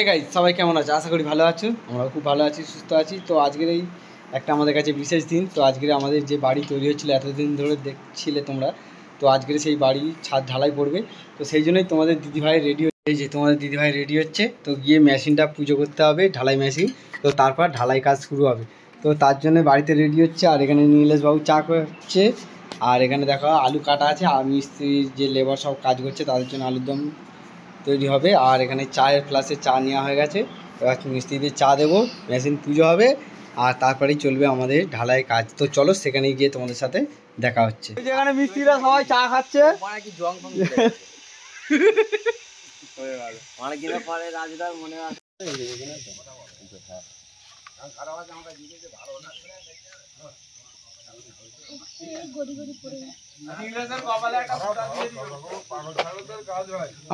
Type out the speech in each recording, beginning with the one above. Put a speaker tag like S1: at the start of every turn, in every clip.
S1: Guys সবাই কেমন আছে? আশা করি ভালো আছো। আমরাও খুব ভালো আছি, সুস্থ আছি। তো আজকের এই একটা আমাদের কাছে বিশেষ দিন। তো আজকের আমাদের যে বাড়ি তৈরি হচ্ছিলো এতদিন ধরে দেখছিলে তোমরা, তো আজকের সেই বাড়ি ছাদ ঢালাই পড়বে। তো সেই জন্যই তোমাদের দিদিভাই রেডি হচ্ছে, যে তোমাদের দিদিভাই রেডি হচ্ছে। তো গিয়ে মেশিনটা পুজো করতে হবে, ঢালাই মেশিন। তো তারপর ঢালাই কাজ শুরু হবে। তো তার জন্য বাড়িতে রেডি হচ্ছে। আর এখানে নীলেশবাবু চা করছে, আর এখানে দেখো আলু কাটা আছে, আর মিস্ত্রির যে লেবার সব কাজ করছে তাদের জন্য আলুর দম তৈরি হবে। আর এখানে চায়ের প্লাসে চা নেওয়া হয়ে গেছে। এবার মিস্ত্রিদের চা দেবো, মেশিন পুজো হবে, আর তারপরেই চলবে আমাদের ঢালাই কাজ। তো চলো সেখানে গিয়ে তোমাদের সাথে দেখা হচ্ছে। যেখানে মিস্ত্রিরা সবাই চা খাচ্ছে,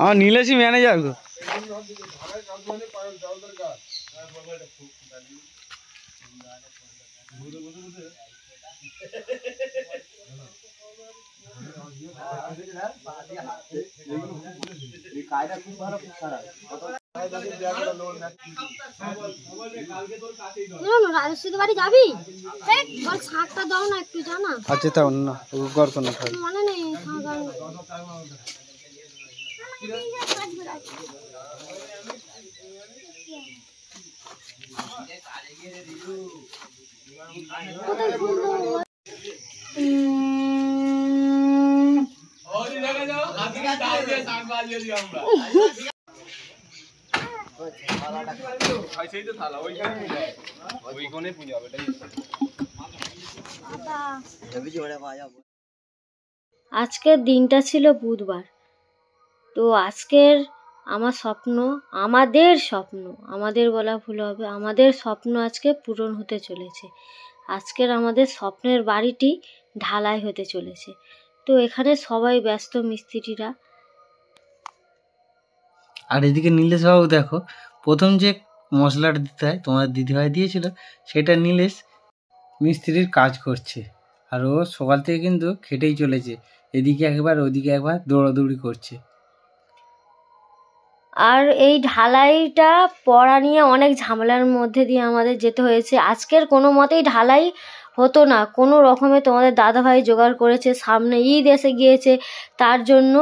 S1: আমার নীলেশই ম্যানেজার গো।
S2: বাড়ি যাবি? শাকটা দাও না একটু, জানা
S1: আচ্ছা তাও না গড় কোনো
S2: মনে নেই। আজকের দিনটা ছিল বুধবার। তো আজকের আমার স্বপ্ন, আমাদের বলা ভুল হবে, আমাদের স্বপ্ন আজকে পূরণ হতে চলেছে। আজকের আমাদের স্বপ্নের বাড়িটি ঢালাই হতে চলেছে। তো এখানে সবাই ব্যস্ত, মিস্ত্রিরা।
S1: আর এদিকে নীলেশবাবু দেখো, প্রথম যে মশলাটা দিতে হয় তোমার দিদিভাই দিয়েছিল, সেটা নীলেশ মিস্ত্রির কাজ করছে। আর ও সকাল থেকে কিন্তু খেটেই চলেছে, এদিকে একবার ওদিকে একবার দৌড়াদৌড়ি করছে।
S2: আর এই ঢালাইটা পড়া নিয়ে অনেক ঝামেলার মধ্যে দিয়ে আমাদের যেতে হয়েছে। আজকের কোনো মতেই ঢালাই হতো না, কোনো রকমে তোমাদের দাদাভাই জোগাড় করেছে, সামনে ঈদ এসে গিয়েছে তার জন্য।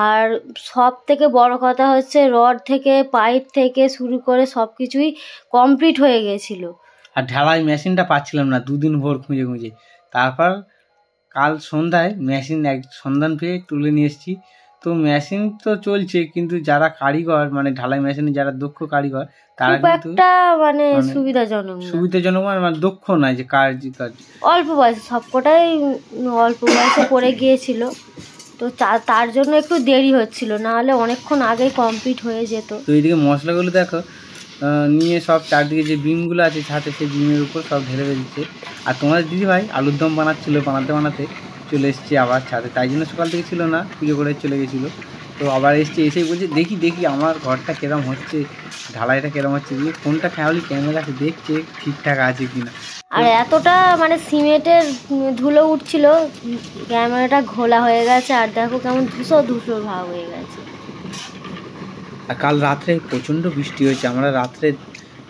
S2: আর সব থেকে বড় কথা হচ্ছে রড থেকে পাইপ থেকে শুরু করে সব কিছুই কমপ্লিট হয়ে গেছিলো।
S1: আর ঢালাই মেশিনটা পাচ্ছিলাম না, দুদিন ভোর খুঁজে খুঁজে। তারপর কাল সন্ধ্যায় মেশিন এক সন্ধান পেয়ে তুলে নিয়ে এসেছি। তো মেশিন তো চলছে, কিন্তু যারা কারিগর, মানে ঢালাই মেশিনে যারা দক্ষ কারিগর, তারা কিন্তু
S2: মানে সুবিধাজনক
S1: মানে দক্ষ নয়, যে কাজ
S2: অল্প বয়সে সবকটাই অল্প বয়সে পড়ে গিয়েছিল। তো তার জন্য একটু দেরি হচ্ছিল, না হলে অনেকক্ষণ আগেই কমপ্লিট হয়ে যেত।
S1: তো এইদিকে মশলাগুলো দেখো নিয়ে সব চারদিকে যে বিমগুলো আছে ছাতে, সেই বিমের উপর সব ঢেলে দিচ্ছে। আর তোমার দিদিভাই আলুর দম বানাচ্ছিল, বানাতে চলে এসছে আবার ছাদে। তাই জন্য সকাল থেকে ছিল না, পুজো করে চলে গেছিলো। তো আবার এসছে, এসেই বলছে দেখি আমার ঘরটা কিরম হচ্ছে, ঢালাইটা কিরম হচ্ছে। দিয়ে ফোনটা ক্যামেরাকে দেখছে ঠিকঠাক আছে কিনা।
S2: আর এতটা মানে সিমেন্টের ধুলো উঠছিল, ক্যামেরাটা ঘোলা হয়ে গেছে। আর দেখো কেমন ধূসর ভাব হয়ে গেছে।
S1: আর কাল রাত্রে প্রচণ্ড বৃষ্টি হয়েছে। আমরা রাত্রে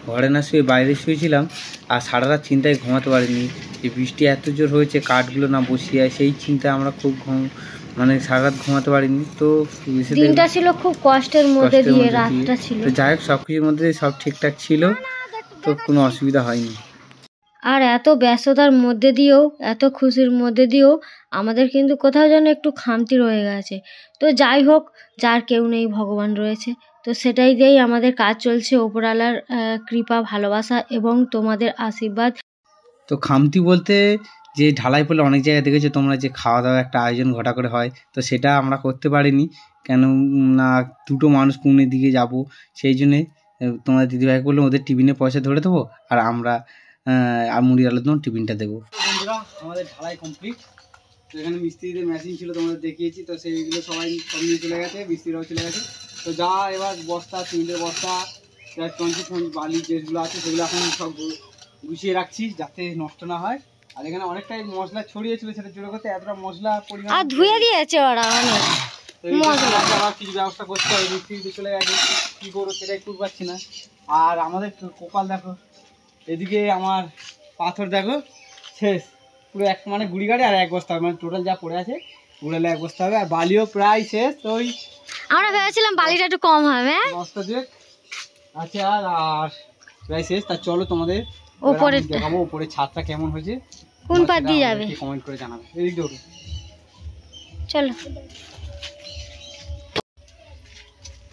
S1: ঘরে না শুয়ে বাইরে শুয়েছিলাম, আর সারা রাত চিন্তায় ঘুমাতে পারিনি। যে বৃষ্টি এত জোর হয়েছে, কাঠগুলো না বসিয়ে, সেই চিন্তায় আমরা খুব মানে সারা রাত ঘুমাতে পারিনি। তো
S2: দিনটা ছিল খুব কষ্টের মধ্যে দিয়ে, রাতটা ছিল।
S1: তো যাই হোক, সব কিছুর মধ্যে সব ঠিকঠাক ছিল, তো কোনো অসুবিধা হয়নি।
S2: আর এত ব্যস্ততার মধ্যে দিয়েও, এত খুশির মধ্যে দিয়েও আমাদের কিন্তু কোথাও যেন একটু খামতি রয়ে গেছে। তো যাই হোক, যার কেউ নেই ভগবান রয়েছে, তো সেটাই দিয়েই আমাদের কাজ চলছে। ওপরওয়ালার কৃপা, ভালোবাসা এবং তোমাদের আশীর্বাদ।
S1: তো খামতি বলতে, যে ঢালাই পড়লে অনেক জায়গায় দেখেছো তোমরা, যে খাওয়া দাওয়া একটা আয়োজন ঘটা করে হয়, তো সেটা আমরা করতে পারিনি। কেন না, দুটো মানুষ কোনের দিকে যাব, সেই জন্যে তোমাদের দিদিভাই বললো ওদের টিফিনে পয়সা ধরে দেবো, আর আমরা মুড়ি আলুর দম টিফিনটা দেবো। বন্ধুরা, আমাদের ঢালাই কমপ্লিট। তো এখানে মিস্ত্রিদের মেশিন ছিল, তোমাদের দেখিয়েছি। তো সেইগুলো সবাই সব নিয়ে চলে গেছে, মিস্ত্রিরাও চলে গেছে। তো যা এবার বস্তা, সিমেন্টের বস্তা, বালি যেগুলো আছে সেগুলো এখন সব গুছিয়ে রাখছি, যাতে নষ্ট না হয়। আর এখানে অনেকটাই মশলা ছড়িয়ে ছিল, সেটা জোরে করতে এতটা মশলা পরিমাণ আর ধুয়ে দিয়েছে ওরা অনেক। তো এই কাজে আমার কিছু ব্যবস্থা করতে হবে, মিস্ত্রি চলে গেছে, কী করবো সেটাই খুঁজে পাচ্ছি না। আর আমাদের কপাল দেখো, এদিকে আমার পাথর দেখো শেষ, পুরো এক মানে গুড়ি গাড়ি আর 1 বস্তা হবে, মানে টোটাল যা পড়ে আছে গুড়ালে 1 বস্তা হবে। আর বালিও প্রায় শেষ, তো ওই
S2: আমরা ভেবেছিলাম বালিটা একটু কম হবে।
S1: বস্তা দিয়ে আছে আর প্রায় শেষ। তা চলো তোমাদের
S2: ওপরে
S1: দেখাবো ওপরে ছাদটা কেমন হয়েছে,
S2: কোন পাশ দিয়ে যাবে
S1: কমেন্ট করে জানাবে। এদিক দিয়ে
S2: চলো।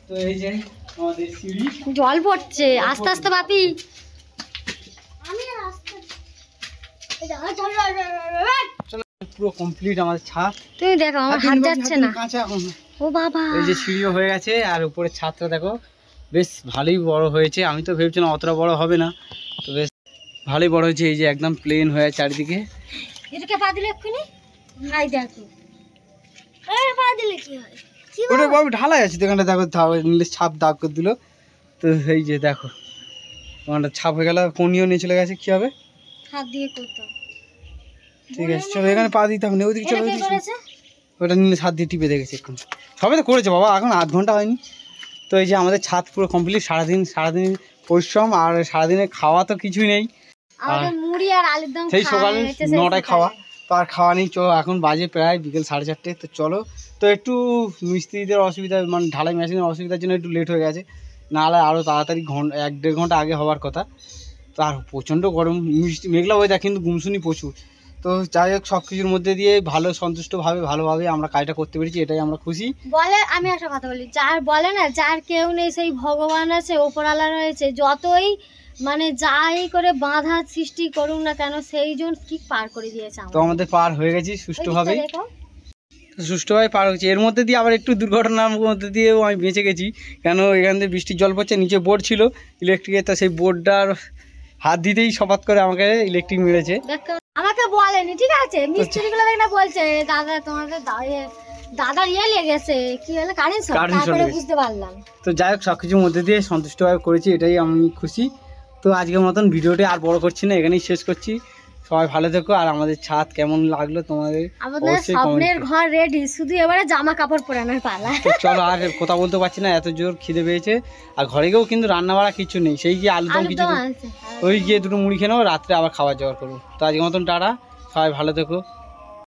S1: তো এই যে আমাদের সিঁড়ি,
S2: জল পড়ছে আস্তে আস্তে বাপি।
S1: পুরো কমপ্লিট আমাদের ছাদ।
S2: তুমি দেখো আমার হাত যাচ্ছে না।
S1: কাঁচা এখন।
S2: ও বাবা,
S1: এই যে সিঁড়িও হয়ে গেছে আর উপরে ছাদটা দেখো বেশ ভালোই বড় হয়েছে। আমি তো ভেবেছিলাম অতটা বড় হবে না, তো বেশ ভালোই বড় হয়েছে। এই যে একদম প্লেন হয়ে চারিদিকে।
S2: এটাকে পা দিলে এক্ষুনি হাই দেখো, এই পা দিলে কি হয়?
S1: ওটা বাবু ঢালাই আছে, দোকানটা দেখো নীলের ছাপ দাগ করে দিল। তো এই যে দেখো দোকানটা ছাপ হয়ে গেল, কোনিও নিয়ে চলে গেছে, কি হবে?
S2: হাত দিয়ে করতে।
S1: ঠিক আছে চলো, এখানে পা দিতে হবে না, ওইদিকে চলো। ওটা নীলের ছাদ দিয়ে টিপে দেখেছি এখন, সবে তো করেছে বাবা, এখন আধ ঘন্টা হয়নি। তো এই যে আমাদের ছাদ পুরো কমপ্লিট, সারাদিন পরিশ্রম আর সারাদিনে খাওয়া তো কিছুই নেই।
S2: আমাদের মুড়ি আর আলুর দম
S1: সেই সকালে 9টায় খাওয়া, তো আর খাওয়া নেই। চলো এখন বাজে প্রায় বিকেল 4:30। তো চলো, তো একটু মিস্ত্রিদের অসুবিধা, মানে ঢালাই মেশিনের অসুবিধার জন্য একটু লেট হয়ে গেছে, নাহলে আরও তাড়াতাড়ি 1-1.5 ঘন্টা আগে হওয়ার কথা। তো আর প্রচণ্ড গরম, মেঘলা ওয়েদার, কিন্তু গুমসুনি প্রচুর। তো যাই হোক, সব কিছুর মধ্যে দিয়ে ভালোভাবে আমরা কাজটা করতে পেরেছি, এটাই আমরা খুশি।
S2: বলে আমি একটা কথা বলি, যার বলে না যার কেউ নেই সেই ভগবান আছে, ওপরওয়ালা রয়েছে, যতই মানে যাই করে বাধা সৃষ্টি করুক না কেন সেই জন ঠিক পার করে দিয়েছে।
S1: তো আমাদের পার হয়ে গেছি সুষ্ঠুভাবে পার হয়েছে। এর মধ্যে দিয়ে আবার একটু দুর্ঘটনার মধ্যে দিয়েও আমি বেঁচে গেছি, কেন এখান থেকে বৃষ্টির জল পড়ছে, নিচে বোর্ড ছিল ইলেকট্রিকের, তো সেই বোর্ডটার হাত দিতেই সপাত করে আমাকে ইলেকট্রিক মেরেছে।
S2: আমাকে বলেনি, ঠিক আছে, মিস্ত্রিগুলো দেখ না বলছে দাদা তোমাদের দাদার ইয়ে লেগেছে, কি হলো কারেন্ট শক, তারপরে বুঝতে পারলাম।
S1: তো যাই হোক, সব কিছুর মধ্যে দিয়ে সন্তুষ্টভাবে করেছি, এটাই আমি খুশি। তো আজকের মতন ভিডিওটি আর বড় করছি না, এখানেই শেষ করছি। সবাই ভালো থেকো। আর আমাদের ছাদ কেমন লাগলো তোমাদের,
S2: আমাদের স্বপ্নের ঘর রেডি, শুধু এবারে জামা কাপড় পরানোর পালা।
S1: চলো, আর কথা বলতে পারছি না, এত জোর খিদে পেয়েছে। আর ঘরে গিয়েও কিন্তু রান্না বাড়া কিছু নেই, সেই গিয়ে আলুদম কিছু, ওই গিয়ে 2 মুড়ি খেয়ে নেবো, রাত্রে আবার খাবার জোগাড় করবো। তো আজকের মতন টাটা, সবাই ভালো থেকো।